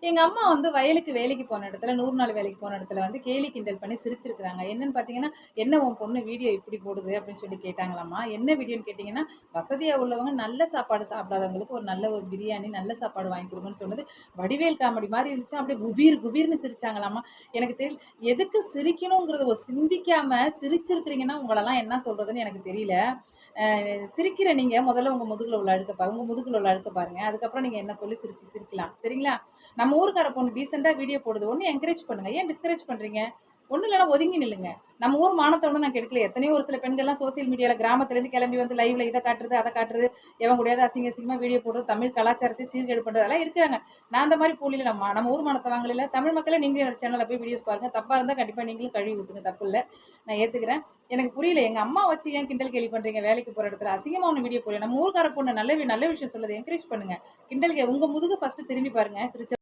எங்க அம்மா வந்து வயலுக்கு வேலைக்கு போன இடத்துல 100 நாள் வேலைக்கு போன இடத்துல வந்து கேலி கிண்டல் பண்ணி சிரிச்சிருக்கிறாங்க. என்னன்னு பார்த்தீங்கன்னா, "என்ன உன் பொண்ணு வீடியோ இப்படி போடுது?" அப்படின்னு சொல்லி கேட்டாங்களாம்மா. என்ன வீடியோன்னு கேட்டீங்கன்னா, வசதியா உள்ளவங்க நல்ல சாப்பாடு சாப்பிடாதவங்களுக்கு ஒரு நல்ல ஒரு பிரியாணி, நல்ல சாப்பாடு வாங்கி குடுங்கன்னு சொன்னது வடிவேல் காமெடி மாரி இருந்துச்சா, அப்படியே குபீர் குபீர்னு சிரிச்சாங்களாம்மா. எனக்கு தெரியல எதுக்கு சிரிக்கணுங்கிறத சிந்திக்காம சிரிச்சிருக்கிறீங்கன்னா, உங்களலாம் என்ன சொல்றதுன்னு எனக்கு தெரியல. சிரிக்கிற நீங்க முதல்ல உங்க முதுகுல உள்ள அழுக்க உங்க முதுகுல உள்ள அழுக்க பாருங்க. அதுக்கப்புறம் நீங்க என்ன சொல்லி சிரிக்கலாம். சரிங்களா? நம்ம ஊர்க்கார பொண்ணு டீசென்ட்டா வீடியோ போடுது. ஒண்ணு என்கரேஜ் பண்ணுங்க. ஏன் டிஸ்கரேஜ் பண்றீங்க? ஒண்ணும் இல்லன்னா ஒதுங்கி நில்லுங்க. நம்ம ஊர் மானத்த ஒண்ணும் நான் கெடுக்கல. எத்தனையோ ஒரு சில பெண்கள்லாம் சோசியல் மீடியால கிராமத்துலேருந்து கிளம்பி வந்து லைவ்ல இத காட்டுறது, அத காட்டுறது, எவன் கூடயாவது அசிங்க அசிங்கமா வீடியோ போடுறது, தமிழ் கலாச்சாரத்தை சீர்கேடு பண்றது அதெல்லாம் இருக்கிறாங்க. நான் அந்த மாரி கூலில நம்ம ஊர் மானத்த வாங்கலைல. தமிழ் மக்களே நீங்களும் என்னோட சேனல்ல போய் வீடியோஸ் பாருங்க. தப்பா இருந்தா கண்டிப்பா நீங்களும் கழுவி ஊத்துங்க. தப்பு இல்ல. நான் ஏத்துக்கிறேன். எனக்கு புரியல. எங்க அம்மா வச்சு ஏன் கிண்டல் கேலி பண்றீங்க? வேலைக்கு போற இடத்துல அசிங்கமா ஒண்ணு வீடியோ போடுங்க. நம்ம ஊர்க்கார பொண்ணு நல்ல நல்ல விஷயம் சொல்லுது. என்கரேஜ் பண்ணுங்க. கிண்டல் உங்க முதுக ஃபர்ஸ்ட் திரும்பி பாருங்க. சிரிச்ச